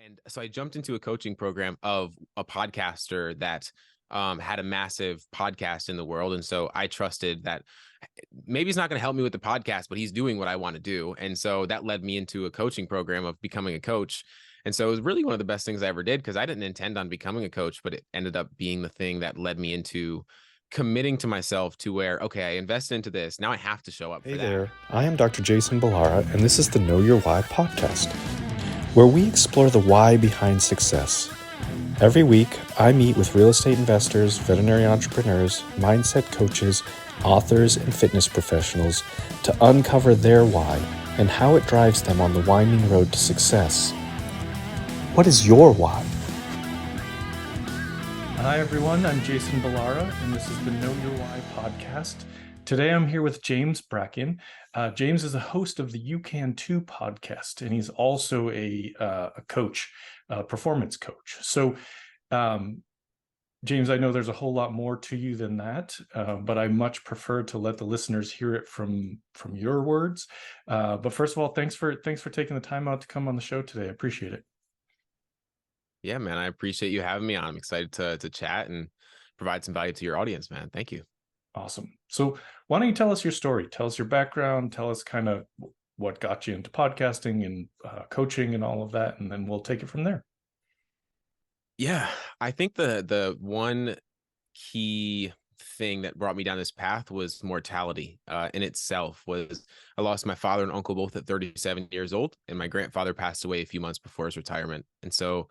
And so I jumped into a coaching program of a podcaster that had a massive podcast in the world. And so I trusted that maybe he's not going to help me with the podcast, but he's doing what I want to do. And so that led me into a coaching program of becoming a coach. And so it was really one of the best things I ever did because I didn't intend on becoming a coach, but it ended up being the thing that led me into committing to myself to where, okay, I invested into this. Now I have to show up Hey for that. there, I am Dr. Jason Ballara, and this is the Know Your Why podcast, where we explore the why behind success. Every week, I meet with real estate investors, veterinary entrepreneurs, mindset coaches, authors, and fitness professionals to uncover their why and how it drives them on the winding road to success. What is your why? Hi everyone, I'm Jason Ballara, and this is the Know Your Why podcast. Today I'm here with James Brackin. James is a host of the You Can Too podcast, and he's also a coach, a performance coach. So, James, I know there's a whole lot more to you than that, but I much prefer to let the listeners hear it from your words. But first of all, thanks for taking the time out to come on the show today. I appreciate it. Yeah, man, I appreciate you having me on. I'm excited to chat and provide some value to your audience, man. Thank you. Awesome. So why don't you tell us your story? Tell us your background. Tell us kind of what got you into podcasting and coaching and all of that, and then we'll take it from there. Yeah, I think the one key thing that brought me down this path was mortality in itself. Was I lost my father and uncle both at 37 years old, and my grandfather passed away a few months before his retirement. And so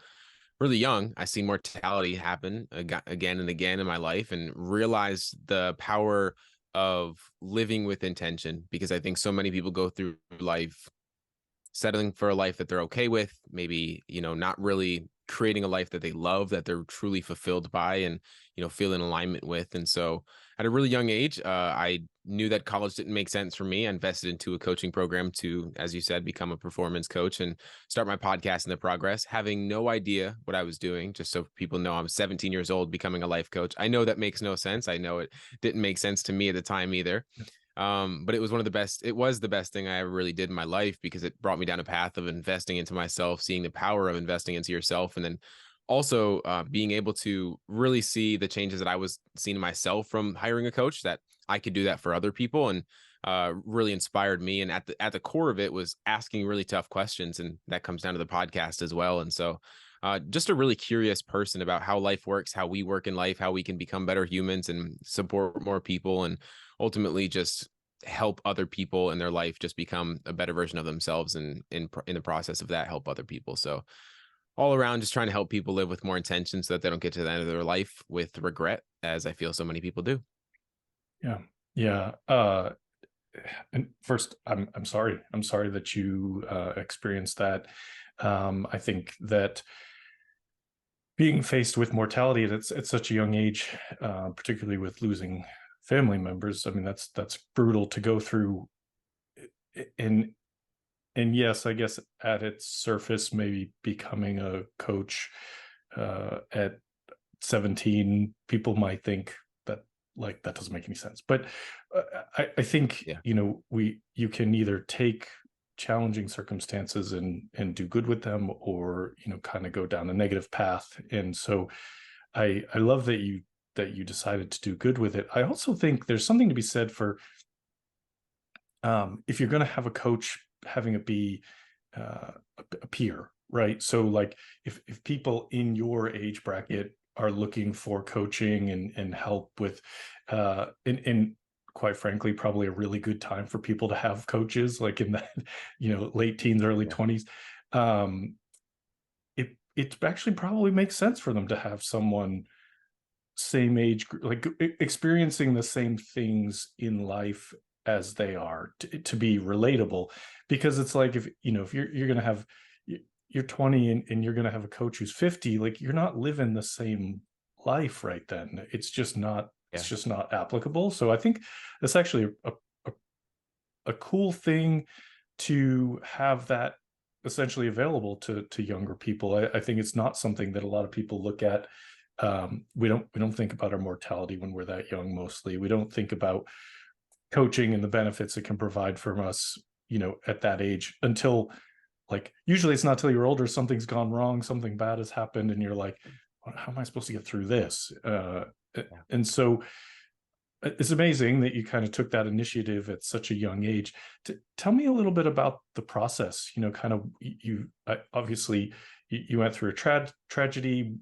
really young, I seen mortality happen again and again in my life and realized the power of living with intention, because I think so many people go through life settling for a life that they're okay with, maybe, not really creating a life that they love, that they're truly fulfilled by and, feel in alignment with. And so at a really young age, I knew that college didn't make sense for me. I invested into a coaching program to, as you said, become a performance coach and start my podcast in the progress, having no idea what I was doing. Just so people know, I'm 17 years old, becoming a life coach. I know that makes no sense. I know it didn't make sense to me at the time either. But it was the best thing I ever really did in my life, because it brought me down a path of investing into myself, seeing the power of investing into yourself, and then also being able to really see the changes that I was seeing in myself from hiring a coach, that I could do that for other people, and really inspired me. And at the core of it was asking really tough questions, and that comes down to the podcast as well. And so just a really curious person about how life works, how we work in life, how we can become better humans and support more people, and ultimately just help other people in their life just become a better version of themselves, and in the process of that, help other people. So all around, just trying to help people live with more intention so that they don't get to the end of their life with regret, as I feel so many people do. Yeah. Yeah. And first, I'm sorry. I'm sorry that you experienced that. I think that being faced with mortality at such a young age, particularly with losing family members, I mean, that's brutal to go through. And yes, I guess at its surface, maybe becoming a coach at 17, people might think that, like, that doesn't make any sense. But I think, Yeah. you can either take challenging circumstances and do good with them, or, kind of go down a negative path. And so I love that you decided to do good with it. I also think there's something to be said for, if you're going to have a coach, having it be a peer, right? So, like, if people in your age bracket are looking for coaching and help with, and quite frankly, probably a really good time for people to have coaches, like in that, late teens, early Yeah. 20s. Um, it actually probably makes sense for them to have someone same age, like experiencing the same things in life as they are, to be relatable. Because it's like, if you're gonna have, you're 20 and you're gonna have a coach who's 50, like, you're not living the same life right then. It's Yeah. just not applicable. So I think that's actually a, a cool thing to have that essentially available to younger people. I think it's not something that a lot of people look at. We don't think about our mortality when we're that young. Mostly, we don't think about coaching and the benefits it can provide from us, at that age, until, like usually it's not till you're older, something's gone wrong, something bad has happened, and you're like, how am I supposed to get through this? And so it's amazing that you kind of took that initiative at such a young age. Tell me a little bit about the process. Kind of you obviously you went through a tragedy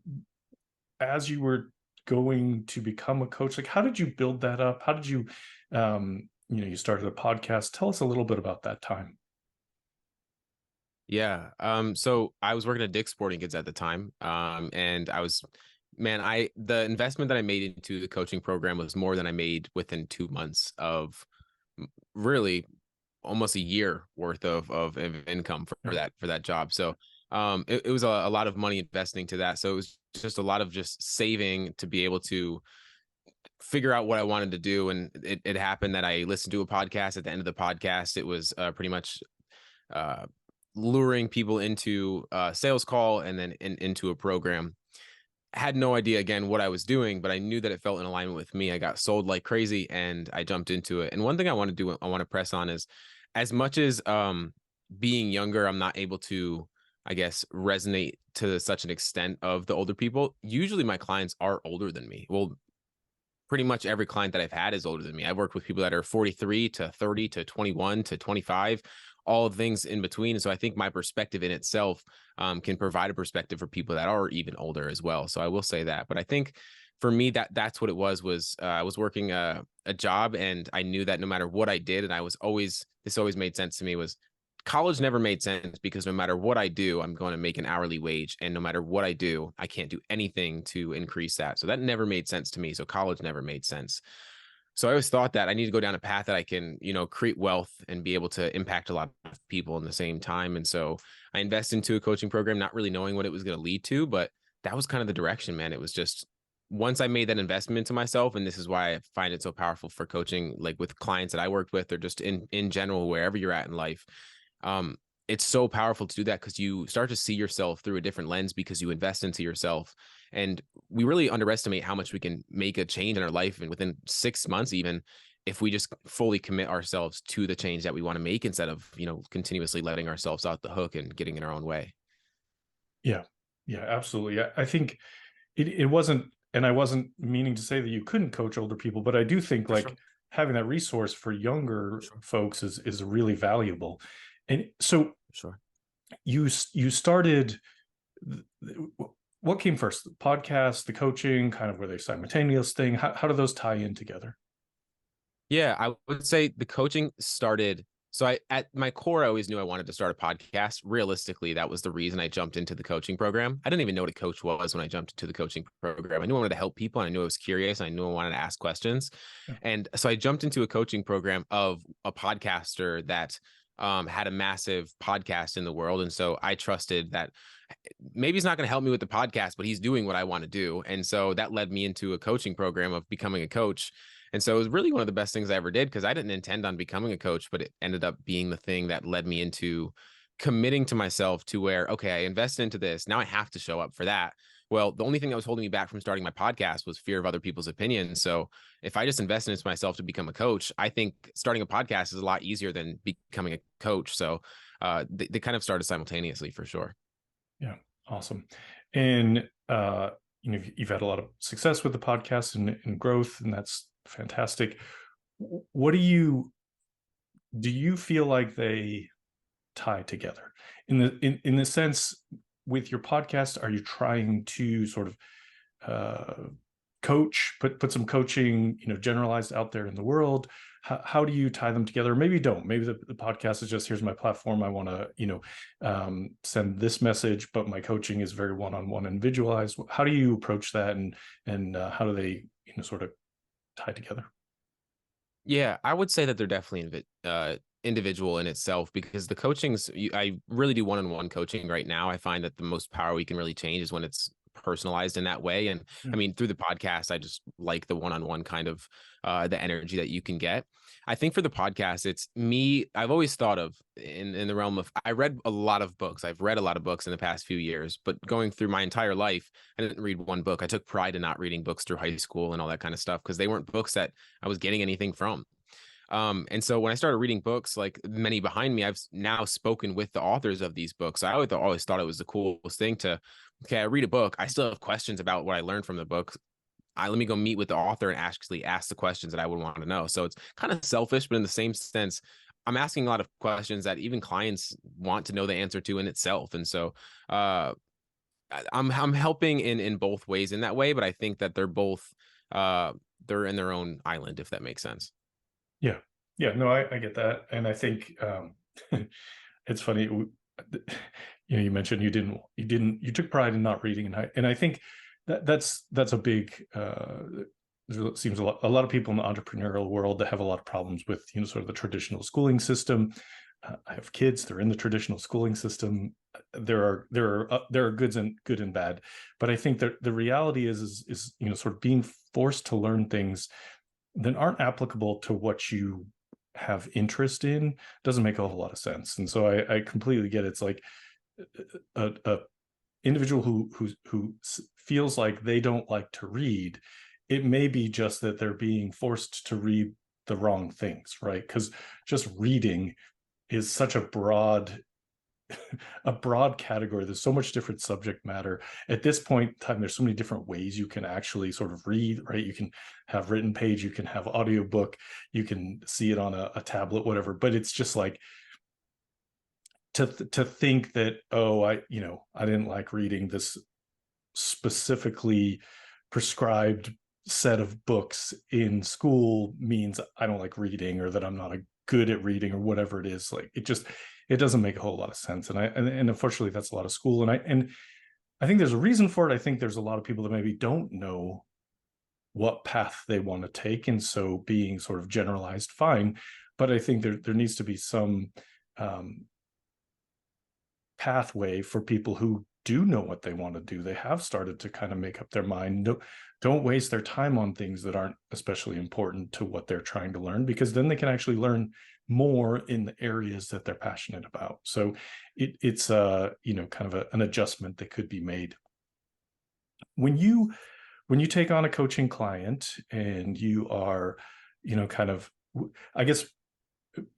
as you were going to become a coach. Like, how did you build that up? How did you, you started a podcast. Tell us a little bit about that time. Yeah. So I was working at Dick's Sporting Goods at the time. And I was, man, the investment that I made into the coaching program was more than I made within 2 months of really almost a year worth of income for that job. So it was a lot of money investing to that. So it was just a lot of just saving to be able to figure out what I wanted to do. And it happened that I listened to a podcast. At the end of the podcast, it was pretty much luring people into a sales call and then into a program. Had no idea again what I was doing, but I knew that it felt in alignment with me. I got sold like crazy and I jumped into it. And one thing I want to press on is, as much as being younger, I'm not able to, I guess, resonate to such an extent of the older people. Usually my clients are older than me. Well, pretty much every client that I've had is older than me. I've worked with people that are 43 to 30 to 21 to 25, all things in between. So I think my perspective in itself can provide a perspective for people that are even older as well. So I will say that. But I think for me, that's what it was I was working a job, and I knew that no matter what I did, and this always made sense to me, was college never made sense, because no matter what I do, I'm going to make an hourly wage. And no matter what I do, I can't do anything to increase that. So that never made sense to me. So college never made sense. So I always thought that I need to go down a path that I can, create wealth and be able to impact a lot of people in the same time. And so I invested into a coaching program, not really knowing what it was going to lead to, but that was kind of the direction, man. It was just, once I made that investment into myself, and this is why I find it so powerful for coaching, like with clients that I worked with, or just in general, wherever you're at in life. It's so powerful to do that, because you start to see yourself through a different lens, because you invest into yourself. And we really underestimate how much we can make a change in our life, and within 6 months, even if we just fully commit ourselves to the change that we want to make, instead of, continuously letting ourselves out the hook and getting in our own way. Yeah. Yeah, absolutely. I think it wasn't, and I wasn't meaning to say that you couldn't coach older people, but I do think having that resource for younger folks is really valuable. And so you started, what came first? The podcast, the coaching, kind of, were they simultaneous thing? How do those tie in together? Yeah, I would say the coaching started. So at my core, I always knew I wanted to start a podcast. Realistically, that was the reason I jumped into the coaching program. I didn't even know what a coach was when I jumped into the coaching program. I knew I wanted to help people, and I knew I was curious, and I knew I wanted to ask questions. Yeah. And so I jumped into a coaching program of a podcaster that had a massive podcast in the world. And so I trusted that maybe he's not going to help me with the podcast, but he's doing what I want to do. And so that led me into a coaching program of becoming a coach. And so it was really one of the best things I ever did, because I didn't intend on becoming a coach, but it ended up being the thing that led me into committing to myself to where, okay, I invested into this. Now I have to show up for that. Well, the only thing that was holding me back from starting my podcast was fear of other people's opinions. So if I just invested into myself to become a coach, I think starting a podcast is a lot easier than becoming a coach. So they kind of started simultaneously, for sure. Yeah. Awesome. And, you've had a lot of success with the podcast and growth, and that's fantastic. What do you feel like they tie together in the sense, with your podcast? Are you trying to sort of coach, put some coaching, generalized out there in the world? How do you tie them together? Maybe you don't. Maybe the podcast is just, here's my platform. I want to, send this message, but my coaching is very one-on-one, individualized. How do you approach that, and how do they, sort of tie together? Yeah, I would say that they're definitely individual in itself, because the coachings, I really do one-on-one coaching right now. I find that the most power we can really change is when it's personalized in that way. And I mean, through the podcast, I just like the one-on-one kind of the energy that you can get. I think for the podcast, it's me. I've always thought of in the realm of, I read a lot of books. I've read a lot of books in the past few years, but going through my entire life, I didn't read one book. I took pride in not reading books through high school and all that kind of stuff, because they weren't books that I was getting anything from. And so when I started reading books, like many behind me, I've now spoken with the authors of these books. I always thought it was the coolest thing to, okay, I read a book, I still have questions about what I learned from the book. Let me go meet with the author and actually ask the questions that I would want to know. So it's kind of selfish, but in the same sense, I'm asking a lot of questions that even clients want to know the answer to in itself. And so I'm helping in both ways in that way, but I think that they're both they're in their own island, if that makes sense. Yeah. Yeah. No, I get that. And I think it's funny. You mentioned you took pride in not reading. And I think that's a big, there seems a lot of people in the entrepreneurial world that have a lot of problems with, sort of the traditional schooling system. I have kids, they're in the traditional schooling system. There are good and bad, but I think that the reality is sort of being forced to learn things that aren't applicable to what you have interest in doesn't make a whole lot of sense. And so I completely get it. It's like a individual who feels like they don't like to read. It may be just that they're being forced to read the wrong things, right? Because just reading is such a broad category. There's so much different subject matter at this point in time. There's so many different ways you can actually sort of read, right? You can have written page, you can have audiobook, you can see it on a tablet, whatever. But it's just like to think that, oh, I didn't like reading this specifically prescribed set of books in school means I don't like reading, or that I'm not good at reading, or whatever it is. Like it doesn't make a whole lot of sense. And unfortunately that's a lot of school. And I think there's a reason for it. I think there's a lot of people that maybe don't know what path they want to take, and so being sort of generalized, fine. But I think there needs to be some pathway for people who do know what they want to do. They have started to kind of make up their mind. Don't waste their time on things that aren't especially important to what they're trying to learn, because then they can actually learn more in the areas that they're passionate about. So it's kind of an adjustment that could be made. When you take on a coaching client and you are, kind of, I guess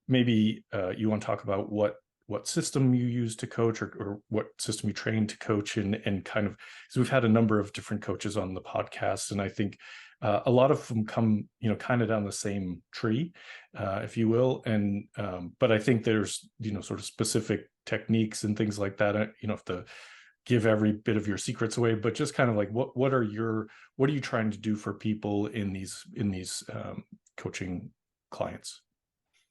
maybe you want to talk about what system you use to coach, or what system you train to coach, and kind of, because we've had a number of different coaches on the podcast, and I think a lot of them come, kind of down the same tree, if you will. And but I think there's, sort of specific techniques and things like that. You don't have to give every bit of your secrets away, but just kind of like, what are you trying to do for people in these coaching clients?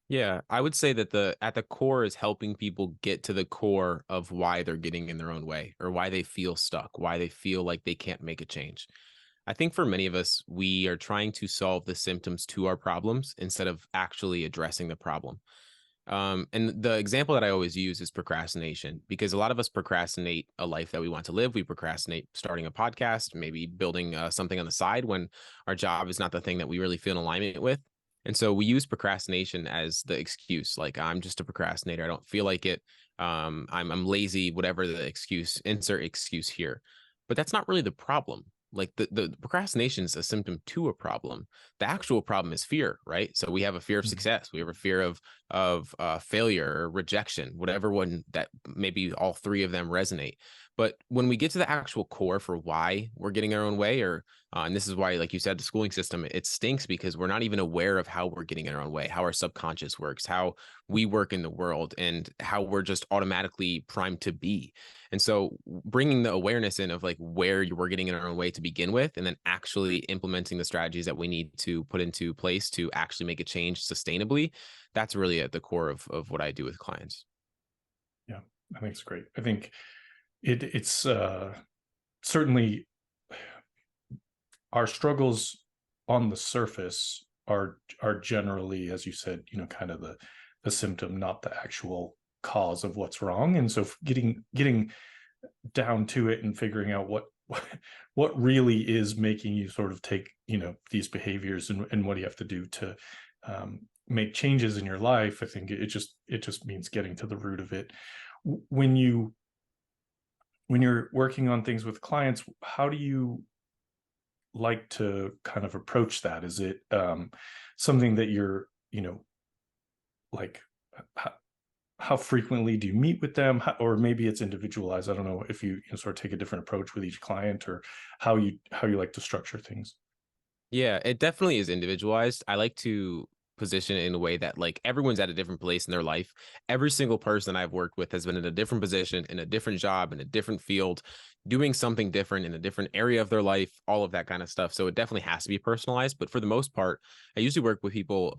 Yeah, I would say that at the core is helping people get to the core of why they're getting in their own way, or why they feel stuck, why they feel like they can't make a change. I think for many of us, we are trying to solve the symptoms to our problems instead of actually addressing the problem. And the example that I always use is procrastination, because a lot of us procrastinate a life that we want to live. We procrastinate starting a podcast, maybe building something on the side when our job is not the thing that we really feel in alignment with. And so we use procrastination as the excuse, like, I'm just a procrastinator, I don't feel like it. I'm lazy, whatever the excuse, insert excuse here. But that's not really the problem. Like the procrastination is a symptom to a problem. The actual problem is fear, right? So we have a fear of success, we have a fear of failure or rejection, whatever one that, maybe all three of them resonate. But when we get to the actual core for why we're getting our own way, or and this is why, like you said, the schooling system, it stinks, because we're not even aware of how we're getting in our own way, how our subconscious works, how we work in the world, and how we're just automatically primed to be. And so bringing the awareness in of like where we're getting in our own way to begin with, and then actually implementing the strategies that we need to put into place to actually make a change sustainably, that's really at the core of what I do with clients. Yeah, I think it's great. I think it's certainly, our struggles on the surface are generally, as you said, kind of the symptom, not the actual cause of what's wrong. And so getting down to it and figuring out what really is making you sort of take, these behaviors, and what do you have to do to make changes in your life. I think it just means getting to the root of it. When you're working on things with clients, how do you like to kind of approach that? Is it something that you're like how frequently do you meet with them? Or maybe it's individualized. I don't know if you sort of take a different approach with each client, or how you like to structure things. Yeah, it definitely is individualized. I like to position it in a way that like everyone's at a different place in their life. Every single person I've worked with has been in a different position, in a different job, in a different field, doing something different in a different area of their life, all of that kind of stuff. So it definitely has to be personalized. But for the most part, I usually work with people.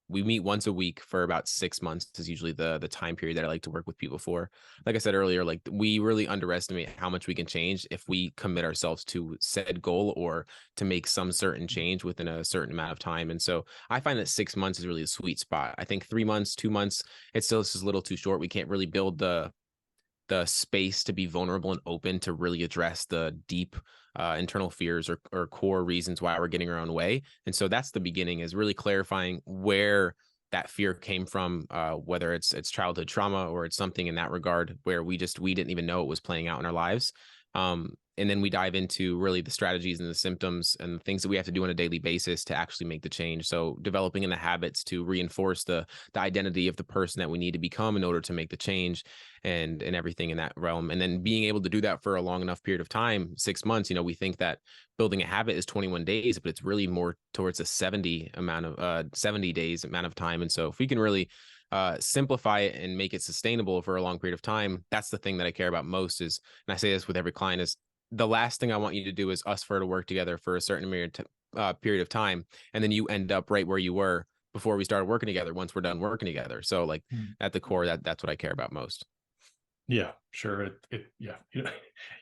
We meet once a week for about 6 months is usually the time period that I like to work with people for. Like I said earlier, like we really underestimate how much we can change if we commit ourselves to said goal or to make some certain change within a certain amount of time. And so I find that 6 months is really a sweet spot. I think 3 months, 2 months, it's still just a little too short. We can't really build the space to be vulnerable and open to really address the deep internal fears or core reasons why we're getting our own way. And so that's the beginning, is really clarifying where that fear came from, whether it's childhood trauma or it's something in that regard where we didn't even know it was playing out in our lives. And then we dive into really the strategies and the symptoms and the things that we have to do on a daily basis to actually make the change. So developing in the habits to reinforce the identity of the person that we need to become in order to make the change, and everything in that realm. And then being able to do that for a long enough period of time, 6 months, we think that building a habit is 21 days, but it's really more towards a 70 days amount of time. And so if we can really simplify it and make it sustainable for a long period of time, that's the thing that I care about most. Is, and I say this with every client, is the last thing I want you to do is us for to work together for a certain period of time, and then you end up right where you were before we started working together once we're done working together. So like at the core, that's what I care about most. Yeah, sure. Yeah,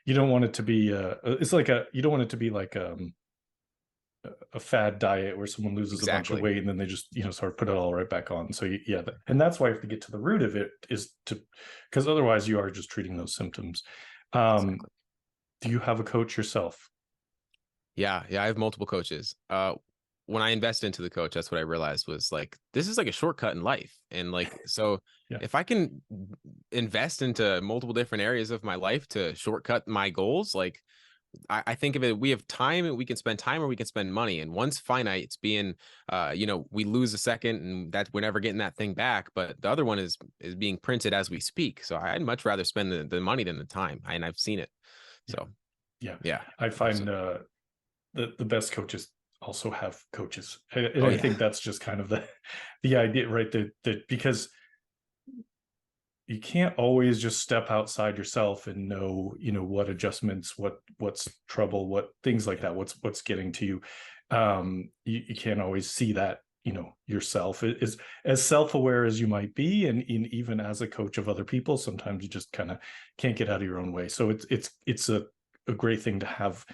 you don't want it to be it's like you don't want it to be like a fad diet where someone loses a bunch of Exactly. weight and then they just sort of put it all right back on. So yeah, and that's why you have to get to the root of it, is to, because otherwise you are just treating those symptoms. Exactly. Do you have a coach yourself? Yeah, I have multiple coaches. When I invested into the coach, that's what I realized was like, this is like a shortcut in life. And like, so Yeah. if I can invest into multiple different areas of my life to shortcut my goals, like I think of it, we have time and we can spend time or we can spend money. And one's finite, it's being, we lose a second and that we're never getting that thing back. But the other one is being printed as we speak. So I'd much rather spend the money than the time. And I've seen it. So Yeah. yeah. I find the best coaches also have coaches. And Oh I yeah. think that's just kind of the idea, right? That because you can't always just step outside yourself and know what adjustments, what's trouble, what things like that, what's getting to you. You can't always see that yourself. Is as self-aware as you might be, and even as a coach of other people, sometimes you just kind of can't get out of your own way. So it's a great thing to have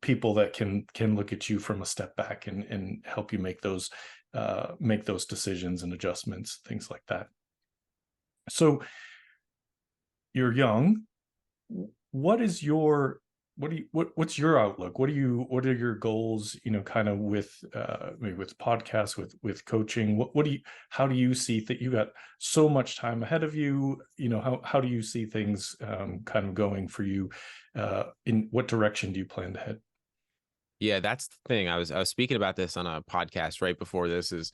people that can look at you from a step back and help you make those decisions and adjustments, things like that. So you're young. What's your outlook? What are your goals, kind of with maybe with podcasts, with coaching? How do you see that you got so much time ahead of you? How do you see things kind of going for you? In what direction do you plan to head? Yeah, that's the thing. I was speaking about this on a podcast right before this. Is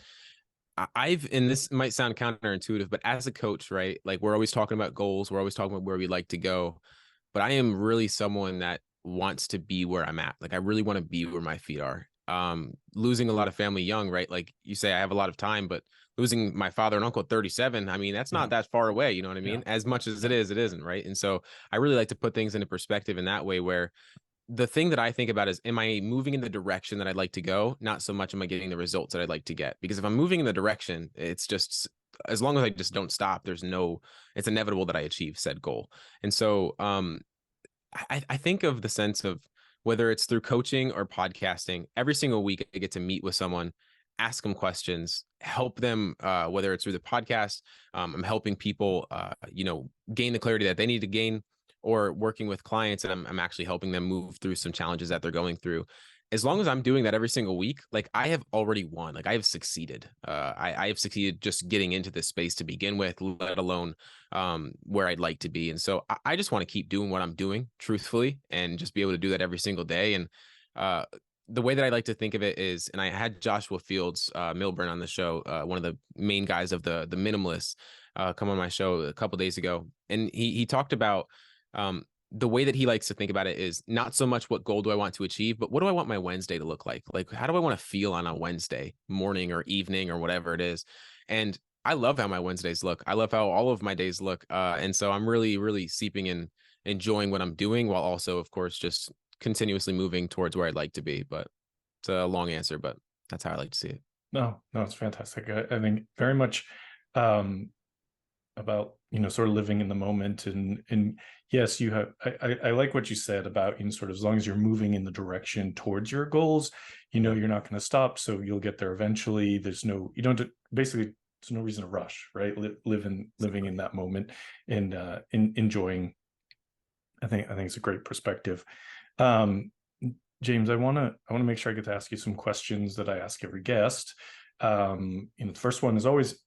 I've, and this might sound counterintuitive, but as a coach, right? Like we're always talking about goals, we're always talking about where we'd like to go. But I am really someone that wants to be where I'm at. Like I really want to be where my feet are. Losing a lot of family young, right? Like you say, I have a lot of time, but losing my father and uncle at 37, I mean, that's Yeah. not that far away. You know what I Yeah. mean? As much as it is, it isn't, right? And so I really like to put things into perspective in that way, where the thing that I think about is, am I moving in the direction that I'd like to go? Not so much am I getting the results that I'd like to get. Because if I'm moving in the direction, it's just, as long as I just don't stop, it's inevitable that I achieve said goal. And so I think of the sense of, whether it's through coaching or podcasting, every single week I get to meet with someone, ask them questions, help them, whether it's through the podcast, I'm helping people, gain the clarity that they need to gain, or working with clients and I'm actually helping them move through some challenges that they're going through. As long as I'm doing that every single week, like I have already won. Like I have succeeded. I have succeeded just getting into this space to begin with, let alone where I'd like to be. And so I just want to keep doing what I'm doing truthfully and just be able to do that every single day. And the way that I like to think of it is, and I had Joshua Fields, Milburn on the show, one of the main guys of the minimalists, come on my show a couple days ago, and he talked about the way that he likes to think about it is not so much what goal do I want to achieve, but what do I want my Wednesday to look like? Like, how do I want to feel on a Wednesday morning or evening or whatever it is? And I love how my Wednesdays look. I love how all of my days look, and so I'm really, really seeping in, enjoying what I'm doing, while also, of course, just continuously moving towards where I'd like to be. But it's a long answer, but that's how I like to see it. No, it's fantastic. I think very much about, sort of living in the moment, and yes, you have, I like what you said about, sort of, as long as you're moving in the direction towards your goals, Yeah. you're not going to stop, so you'll get there eventually. You don't basically, there's no reason to rush, right? Living in that moment, and enjoying. I think it's a great perspective. James, I want to make sure I get to ask you some questions that I ask every guest. The first one is always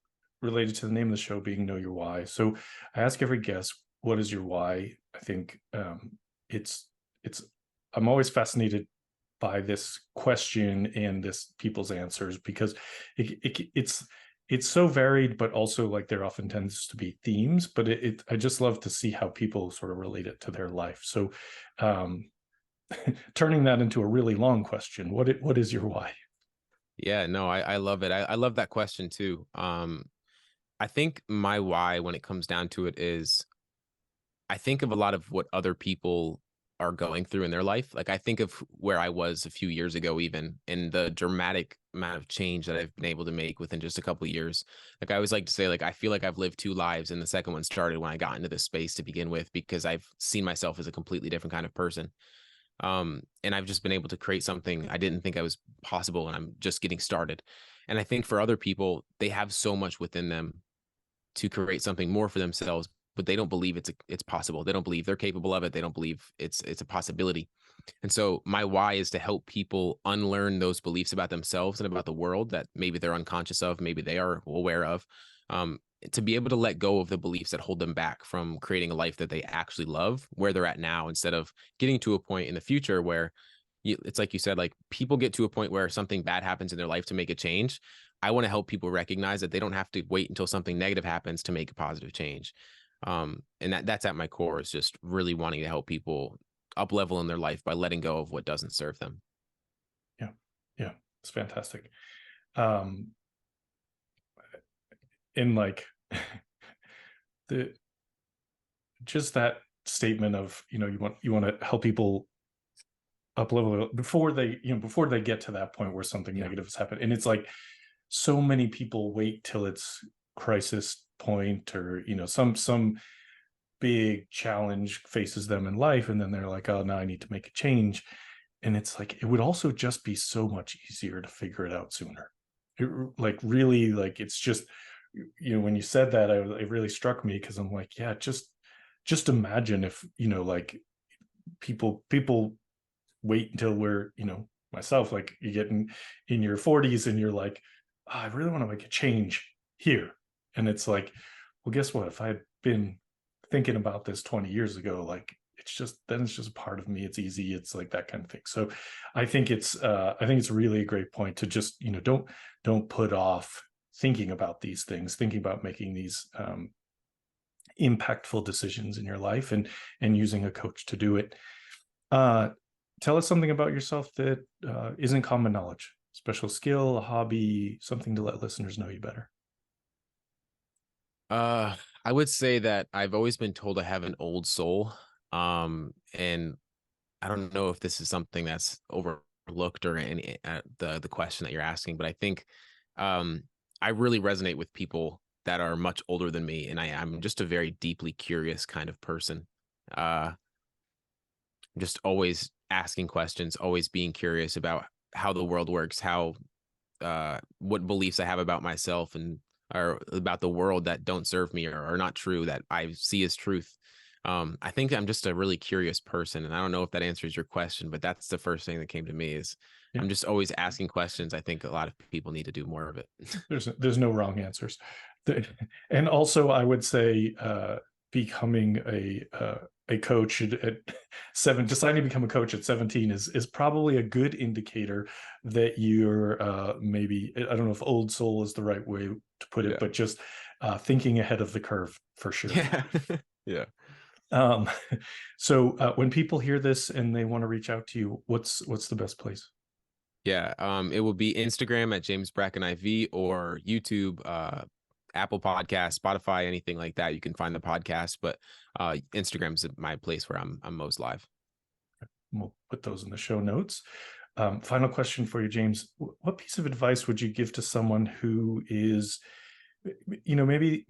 related to the name of the show being Know Your Why. So I ask every guest, what is your why? I think it's I'm always fascinated by this question and this people's answers, because it's so varied, but also, like, there often tends to be themes, but I just love to see how people sort of relate it to their life. So turning that into a really long question, what is your why? Yeah, no, I love it. I love that question too. I think my why, when it comes down to it, is I think of a lot of what other people are going through in their life. Like, I think of where I was a few years ago, even, and the dramatic amount of change that I've been able to make within just a couple of years. Like, I always like to say, like, I feel like I've lived two lives, and the second one started when I got into this space to begin with, because I've seen myself as a completely different kind of person. And I've just been able to create something I didn't think I was possible, and I'm just getting started. And I think for other people, they have so much within them to create something more for themselves, but they don't believe it's possible. They don't believe they're capable of it. They don't believe it's a possibility. And so my why is to help people unlearn those beliefs about themselves and about the world that maybe they're unconscious of, maybe they are aware of, to be able to let go of the beliefs that hold them back from creating a life that they actually love where they're at now, instead of getting to a point in the future where it's like you said, like, people get to a point where something bad happens in their life to make a change. I want to help people recognize that they don't have to wait until something negative happens to make a positive change. And that's at my core, is just really wanting to help people up level in their life by letting go of what doesn't serve them. Yeah, it's fantastic. In, like, the just that statement of, you want to help people up level before they get to that point where something negative has happened. And it's like, so many people wait till it's crisis point, or some big challenge faces them in life, and then they're like, oh, now I need to make a change. And it's like, it would also just be so much easier to figure it out sooner. Like, really, like, it's just, when you said that, it really struck me, because I'm like, yeah, just imagine if, like, people wait until we're, myself, like, you get in your 40s and you're like, oh, I really want to make a change here. And it's like, well, guess what? If I had been thinking about this 20 years ago, like, it's just a part of me. It's easy. It's like that kind of thing. So I think it's really a great point to just, don't put off thinking about these things, thinking about making these impactful decisions in your life, and using a coach to do it. Tell us something about yourself that isn't common knowledge, special skill, a hobby, something to let listeners know you better. I would say that I've always been told I have an old soul. And I don't know if this is something that's overlooked or any the question that you're asking, but I think I really resonate with people that are much older than me, and I'm just a very deeply curious kind of person. Just always asking questions, always being curious about how the world works, how what beliefs I have about myself and or about the world that don't serve me or are not true, that I see as truth. I think I'm just a really curious person, and I don't know if that answers your question, but that's the first thing that came to me is Yeah. I'm just always asking questions. I think a lot of people need to do more of it. There's no wrong answers. And also, I would say, becoming a coach at deciding to become a coach at 17 is probably a good indicator that you're maybe, I don't know if old soul is the right way to put it, Yeah. but just thinking ahead of the curve for sure. Yeah. Yeah. Um, so when people hear this and they want to reach out to you, what's the best place? Yeah. It will be Instagram at James Brackin IV or YouTube, Apple Podcasts, Spotify, anything like that. You can find the podcast, but Instagram's my place where I'm most live. We'll put those in the show notes. Final question for you, James. What piece of advice would you give to someone who is, maybe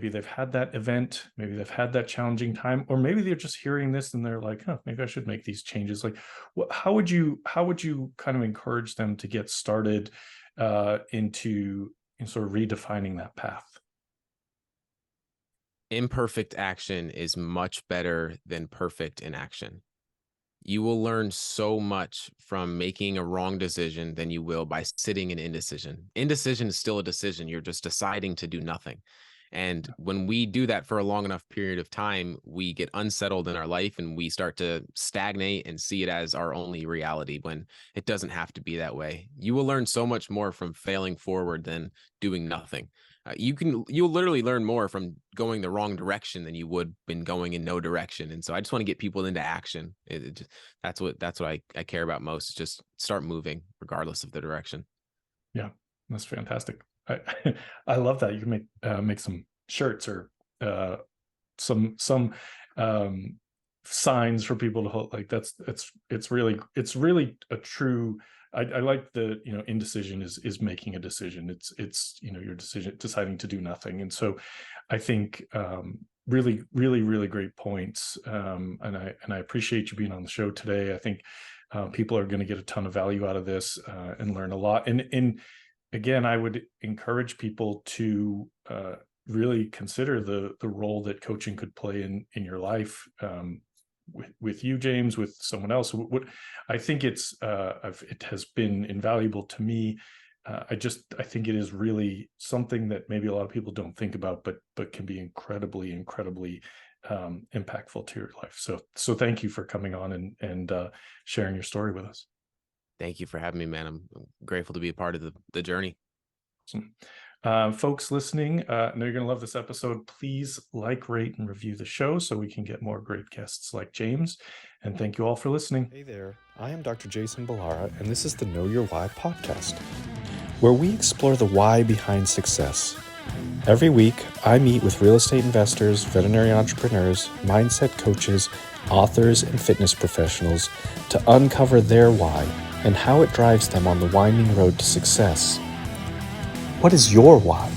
they've had that event, maybe they've had that challenging time, or maybe they're just hearing this and they're like, huh, maybe I should make these changes. Like, how would you kind of encourage them to get started into sort of redefining that path? Imperfect action is much better than perfect inaction. You will learn so much from making a wrong decision than you will by sitting in indecision. Indecision is still a decision. You're just deciding to do nothing. And when we do that for a long enough period of time, we get unsettled in our life and we start to stagnate and see it as our only reality when it doesn't have to be that way. You will learn so much more from failing forward than doing nothing. You'll literally learn more from going the wrong direction than you would been going in no direction. And so I just want to get people into action. That's what I care about most, is just start moving regardless of the direction. Yeah, that's fantastic. I love that. You can make some shirts or some signs for people to hold. Like it's really a true. I like the, indecision is making a decision. It's your decision deciding to do nothing. And so I think really, really, really great points. And I appreciate you being on the show today. I think people are going to get a ton of value out of this and learn a lot. And again, I would encourage people to really consider the role that coaching could play in your life, with you, James, with someone else. What I think it has been invaluable to me. I think it is really something that maybe a lot of people don't think about, but can be incredibly, incredibly impactful to your life. So thank you for coming on and sharing your story with us. Thank you for having me, man. I'm grateful to be a part of the journey. Awesome. Folks listening, I know you're going to love this episode. Please like, rate, and review the show so we can get more great guests like James. And thank you all for listening. Hey there, I am Dr. Jason Ballara, and this is the Know Your Why podcast, where we explore the why behind success. Every week, I meet with real estate investors, veterinary entrepreneurs, mindset coaches, authors, and fitness professionals to uncover their why and how it drives them on the winding road to success. What is your why?